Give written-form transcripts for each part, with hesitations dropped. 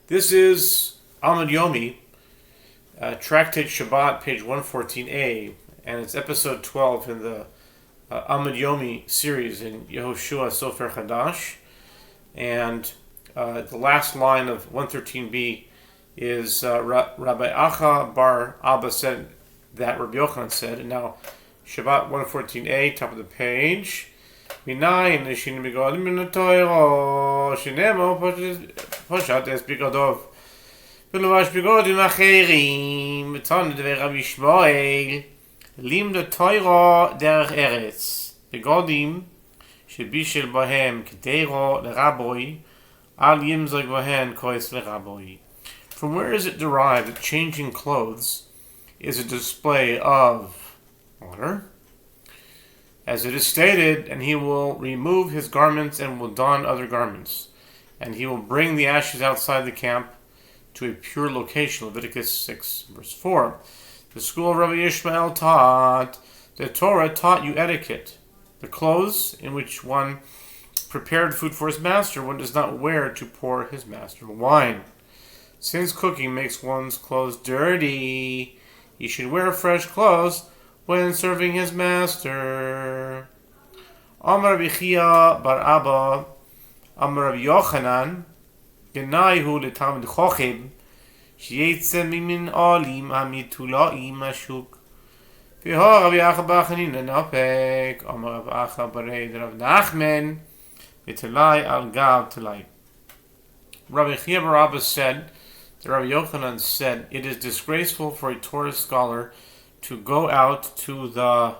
This is Amud Yomi, Tractate Shabbat, page 114a, and it's episode 12 in the Amud Yomi series in Yehoshua, Sofer, Chadash. And the last line of 113b is Rabbi Acha bar Abba said that Rabbi Yochanan said, and now Shabbat 114a, top of the page. Minayin l'shin bigodim min ha'Torah shenemo poshat es bigodov v'lovash bigodim acherim v'tzon d'vei Rabbi Shmuel lim l'Torah derech eretz bigodim shebishel bohem k'deiro l'raboi al yimzog bohen kois l'raboi. From where is it derived that changing clothes is a display of honor? As it is stated, and he will remove his garments and will don other garments, and he will bring the ashes outside the camp to a pure location. Leviticus 6, verse 4. The school of Rabbi Ishmael taught, the Torah taught you etiquette. The clothes in which one prepared food for his master, one does not wear to pour his master wine. Since cooking makes one's clothes dirty, he should wear fresh clothes when serving his master. Amar Rabbi Chia bar Abba, Amar Rabbi Yochanan, Genaihu letamid chochim, sheyetze mimin alim hamitulaim ashuk. V'ho Rabbi Acha bar Chanina napek, Amar Rabbi Acha bar Rav Nachman, v'telai al gav telai. Rabbi Chia bar Abba said, that Rabbi Yochanan said, it is disgraceful for a Torah scholar to go out to the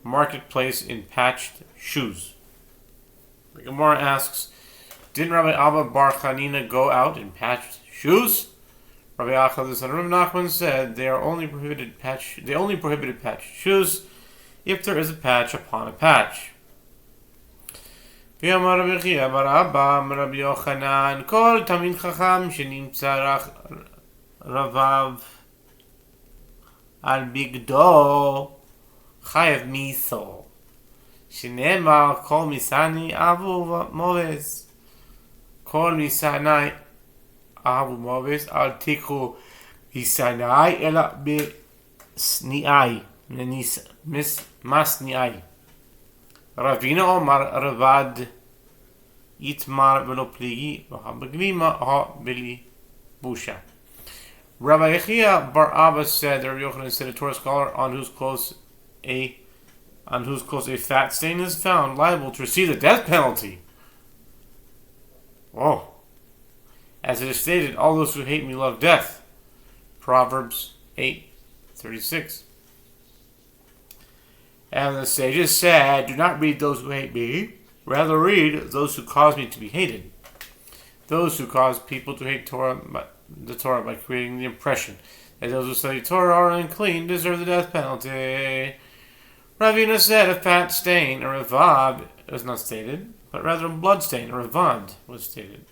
marketplace in patched shoes. The Gemara asks, didn't Rabbi Abba bar Chanina go out in patched shoes? Rabbi Acha, the son of Rabbi Nachman, said they only prohibited patched shoes if there is a patch upon a patch. V'yamar Rabbi Chia bar Abba Rabbi Yochanan, kol tamid chacham shenimtza ravav al bigdo chayev miso shenemar kol misani avu moves kol misani avu moves al tikhu misanai ela bisniai masniai Ravina Omar Ravad Yitmar velo pligi v'habeglima ha bili busha. Rabbi Chia bar Abba said, Rabbi Yochanan said, a Torah scholar on whose clothes a fat stain is found, liable to receive the death penalty. Oh, as it is stated, all those who hate me love death. Proverbs 8:36. And the sages said, do not read those who hate me, rather read those who cause me to be hated. Those who cause people to hate the Torah by creating the impression that those who study Torah are unclean deserve the death penalty. Ravina said a fat stain, or ravad, was not stated, but rather a blood stain, or ravad, was stated,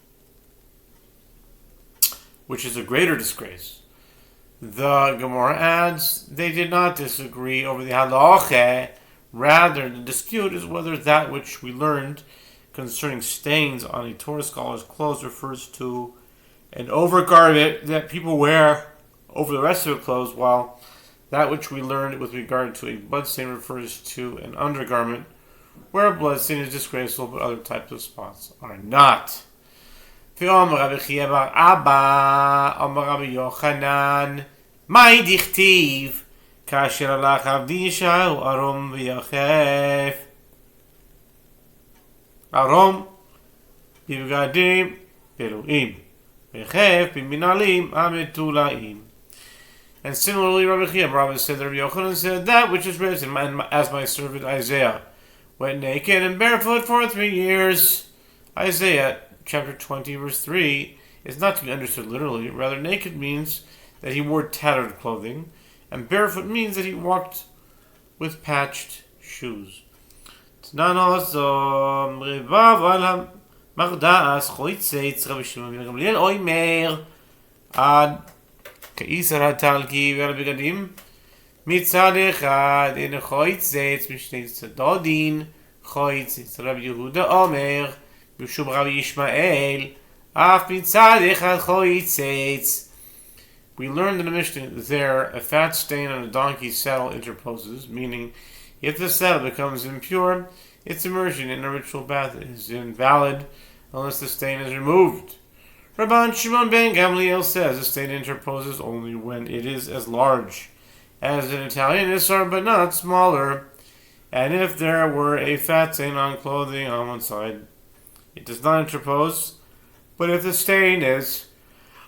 which is a greater disgrace. The Gemara adds, they did not disagree over the halacha. Rather, the dispute is whether that which we learned concerning stains on a Torah scholar's clothes refers to an overgarment that people wear over the rest of their clothes, while that which we learned with regard to a bloodstain refers to an undergarment where a bloodstain is disgraceful but other types of spots are not. V'omer Rabbi Chia bar Abba, Omer Rabbi Yochanan, Mai dichtiv, kasher alach avdi Yishayahu arom v'yachef. Arom b'bgadim beluim, v'yachef b'minalim ametulaim. And similarly, Rabbi Chia bar Abba said that Rabbi Yochanan said, that which is written, as my servant Isaiah went naked and barefoot for 3 years. Isaiah chapter 20, verse 3, is not to be understood literally. Rather, naked means that he wore tattered clothing, and barefoot means that he walked with patched shoes. Tnan also, Revav al Magdaas, Choitzeitz, Rabbi Shimon ben Gamliel, Oimer, Ad, Kaisar HaTalki, Rabbi Gadim, Mitzad Echad, in Choitzeitz, Mishnei Tzadodin, Choitzeitz, Rabbi Yehuda Omer, Mishum Rabbi Yishmael, We learned in the Mishnah there, a fat stain on a donkey's saddle interposes, meaning if the saddle becomes impure, its immersion in a ritual bath is invalid unless the stain is removed. Rabban Shimon ben Gamliel says the stain interposes only when it is as large as an Italian Issar, but not smaller. And if there were a fat stain on clothing on one side, it does not interpose. But if the stain is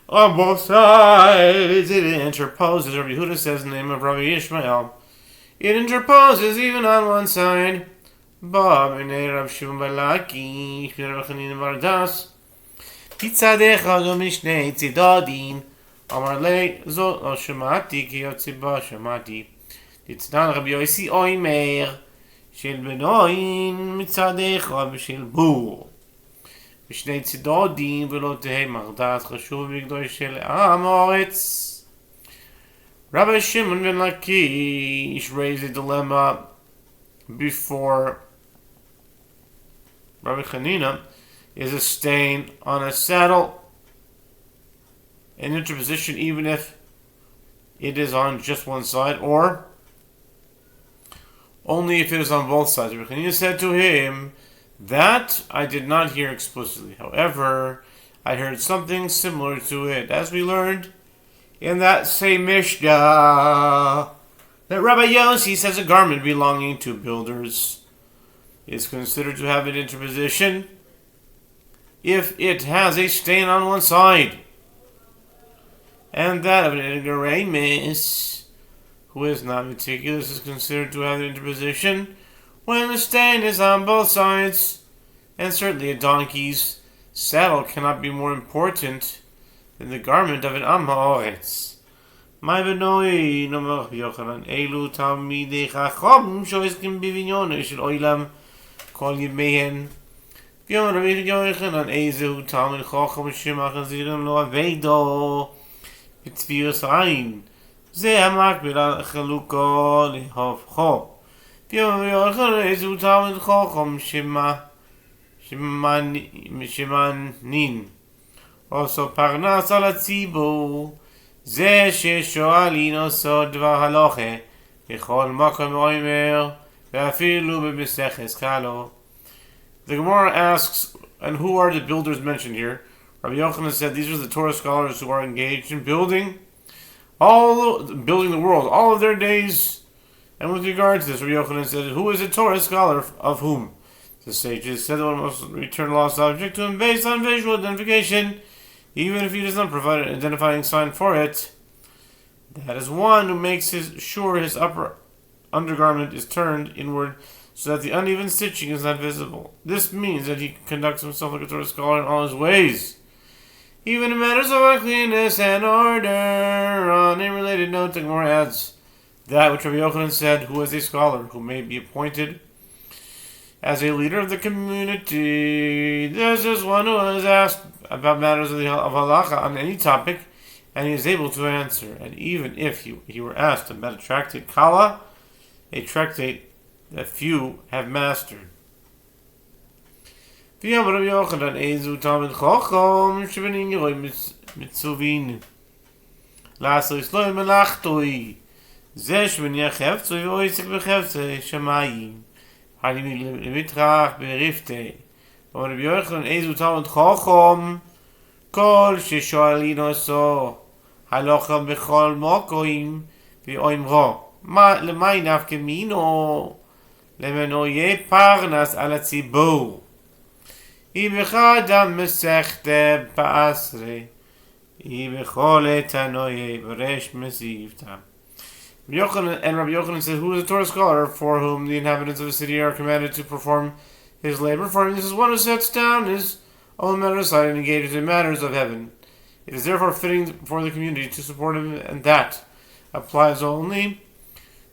on both sides, it interposes. Rabbi Yehuda says in the name of Rabbi Ishmael, it interposes even on one side. Ba b'nei Rav Shimon Balaki, b'nei Rav Chanina Bardas, Titzadecha lo mishnei tzidadin, Amar le zot lo shemati ki yotzi ba shemati. Titzdan Rabbi Yosi oimer, shel benoin mitzadecha b'shel בור. משני צידודין ולא תהי מרדס חשוב בגדוי של עם הארץ. Rabbi Shimon ben Lakish raised a dilemma before Rabbi Chanina. Is a stain on a saddle an interposition even if it is on just one side, or only if it is on both sides? Rabbi Chanina said to him, that I did not hear explicitly. However, I heard something similar to it, as we learned in that same Mishnah, that Rabbi Yossi says a garment belonging to builders is considered to have an interposition if it has a stain on one side, and that of an ignoramus who is not meticulous is considered to have an interposition when the stain is on both sides. And certainly a donkey's saddle cannot be more important than the garment of an Am Ha'aretz. My benoi nomer Yochanan elu talmidei chacham shoiskim b'vinyono shel oilam kol yimehen. V'yom Rabbi Yochanan ezehu talmid chacham shema chazirim lo avedo b'tzvius ayin. Ze hamakbil al chaluko lehavcho. V'yom Rabbi Yochanan ezehu talmid chacham shemanin. Also parnas al hatzibur. זה ששואלים עושות דבר הלוכה בכל מקום אומר ואפילו במסכת קלו. The Gemara asks, and who are the builders mentioned here? Rabbi Yochanan said these are the Torah scholars who are engaged in building the world all of their days. And with regard to this, Rabbi Yochanan said, who is a Torah scholar of whom? The sages said that one must return lost object to him based on visual identification, even if he does not provide an identifying sign for it. That is one who makes sure his upper undergarment is turned inward so that the uneven stitching is not visible. This means that he conducts himself like a Torah scholar in all his ways, even in matters of cleanness and order. On a related note, the Gemara adds that which Rabbi Yochanan said, who is a scholar who may be appointed as a leader of the community. This is one who is asked about matters of halacha on any topic, and he is able to answer. And even if he were asked about a tractate kala, a tractate that few have mastered. Halimitrak berifte. Und Rabbi Yochanan ezu talmid chacham kol sheshoalin oso halacha bechol mokoim v'oimro lemay nafkemino lemenoye parnas al hatzibur ibechadam mesechte ba'asre ibechol etanoye b'resh mesivta. Rabbi Yochanan says, who is a Torah scholar for whom the inhabitants of the city are commanded to perform his labor? For him, this is one who sets down his own matter aside and engages in matters of heaven. It is therefore fitting for the community to support him, and that applies only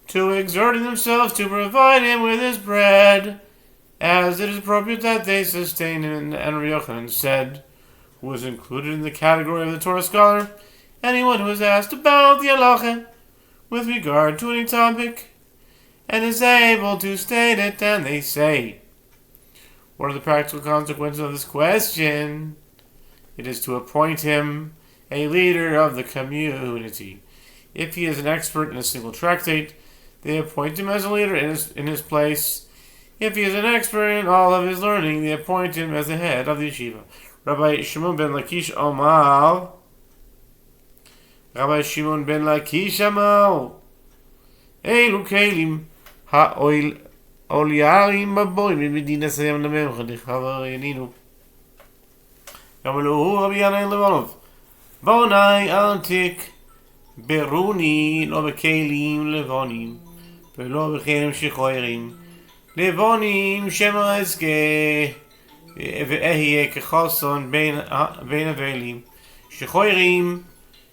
to exerting themselves to provide him with his bread, as it is appropriate that they sustain him. And Rabbi Yochanan said, who is included in the category of the Torah scholar, anyone who is asked about the halacha with regard to any topic, and is able to state it. And they say, what are the practical consequences of this question? it is to appoint him a leader of the community. If he is an expert in a single tractate, they appoint him as a leader in his place. If he is an expert in all of his learning, they appoint him as the head of the yeshiva. Rabbi Shimon ben Lakish Amar. Rabbi Shimon ben Lakish Amar. Eilu kelim ha'oliarim baboim medina sayam lememcha dechavar yaninu. Yamalu Rabbi Yanai Levanov. Bonai antik beruni lo bekelim levonim velo bekelim shechoirim. לבונים שמא אזכה ואהיה כחוסון בין הבלים שחוירים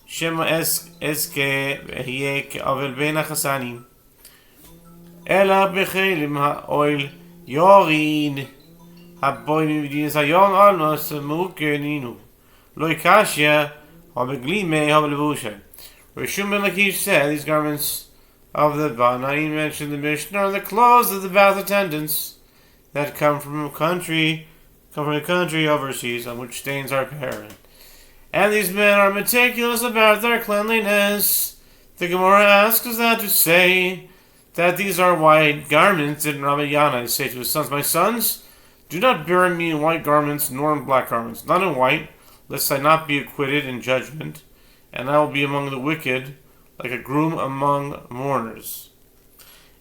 שמא אזכה ואהיה כאבל בין החסנים אלא בחלם האויל יורין הבוים מדינס היום על נוסמו כנינו לא יקשיה הבגלימי הבלבושה. Rishon ben Lakish said these garments of the Banaim mentioned in the Mishnah are the clothes of the bath attendants that come from a country overseas on which stains are apparent. And these men are meticulous about their cleanliness. The Gemara asks us that to say that these are white garments. Did Rabbi Yanai say to his sons, my sons, do not bury me in white garments nor in black garments, not in white, lest I not be acquitted in judgment, and I will be among the wicked, like a groom among mourners,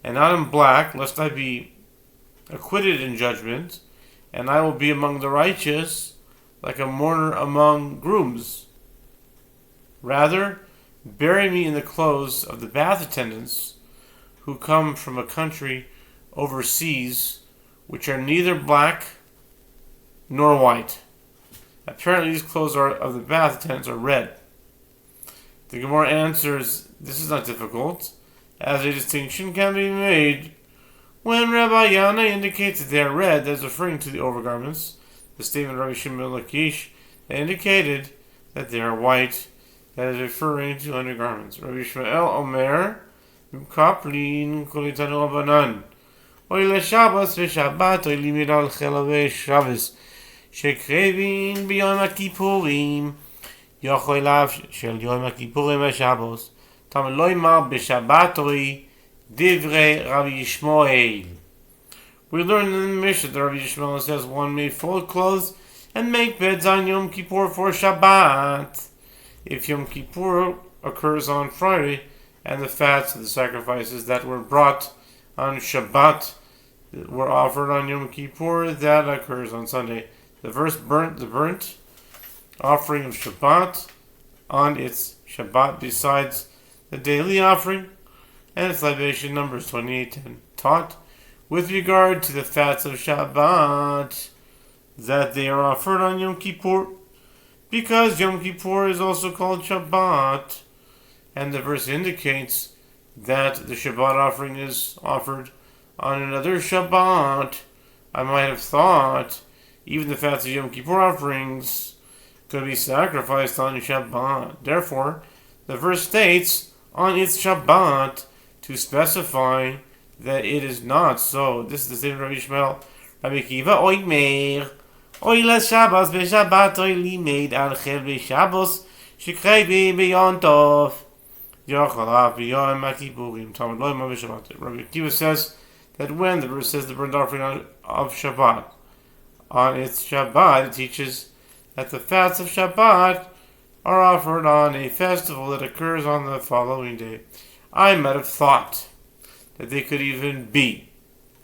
and not in black, lest I be acquitted in judgment, and I will be among the righteous, like a mourner among grooms. Rather, bury me in the clothes of the bath attendants, who come from a country overseas, which are neither black nor white. Apparently these clothes of the bath attendants are red. The Gemara answers, this is not difficult, as a distinction can be made. When Rabbi Yana indicates that they are red, that is referring to the overgarments. The statement of Rabbi Shimon ben Lakish indicated that they are white, that is referring to undergarments. Rabbi Shmuel Omer, Kaplin Kolitanu Abanan, Oy le Shabbos veShabbat oy limid al chelavei Shabbos, shekrevin biyom HaKippurim, Yocholav shel Yom HaKippurim veShabbos, tam lo yimar b'Shabbat oy divrei Rabbi Yishmael. We learn in the Mishnah that Rabbi Yishmael says one may fold clothes and make beds on Yom Kippur for Shabbat. If Yom Kippur occurs on Friday, and the fats of the sacrifices that were brought on Shabbat were offered on Yom Kippur, that occurs on Sunday. The burnt offering of Shabbat on its Shabbat, besides the daily offering and its libation, Numbers 28:10, taught with regard to the fats of Shabbat that they are offered on Yom Kippur, because Yom Kippur is also called Shabbat, and the verse indicates that the Shabbat offering is offered on another Shabbat. I might have thought even the fats of Yom Kippur offerings could be sacrificed on Shabbat. Therefore, the verse states on its Shabbat to specify that it is not so. This is the statement of Rabbi Shmuel. Rabbi Kiva oimer oy la Shabbos veShabbat oy limeid al chel veShabbos shekrebi beyond tov Yochalav beyond Makipurim Talmud lo yimar b'Shabbat. Rabbi Kiva says that when the verse says the burnt offering of Shabbat on its Shabbat, it teaches that the fats of Shabbat are offered on a festival that occurs on the following day. I might have thought that they could even be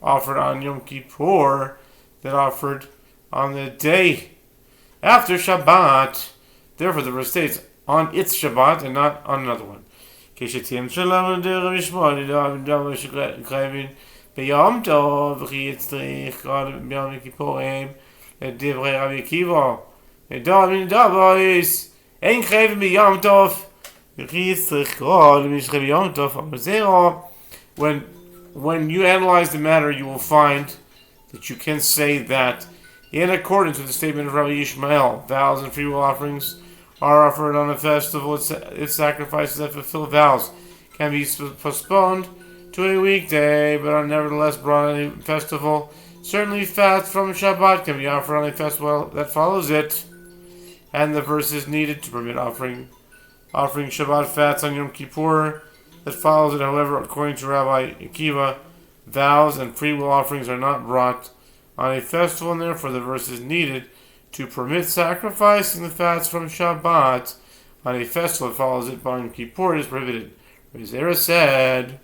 offered on Yom Kippur, that offered on the day after Shabbat. Therefore, the verse states on its Shabbat and not on another one. ביום טוב וכי יצטריך ביום הכיפורים לדברי רבי עקיבא נדב מנדבויס אין חייבים ביום טוב וכי יצטריך קרוא למשכי ביום טוב אבל זהו. When you analyze the matter, you will find that you can say that in accordance with the statement of Rabbi Yishmael, vows and freewill offerings are offered on a festival. Its sacrifices that fulfill vows can be postponed to a weekday, but are nevertheless brought on a festival. Certainly fats from Shabbat can be offered on a festival that follows it. and the verse is needed to permit offering Shabbat fats on Yom Kippur that follows it. However, according to Rabbi Akiva, vows and free will offerings are not brought on a festival, and therefore the verse is needed to permit sacrificing the fats from Shabbat on a festival that follows it by Yom Kippur is prohibited. Zera said,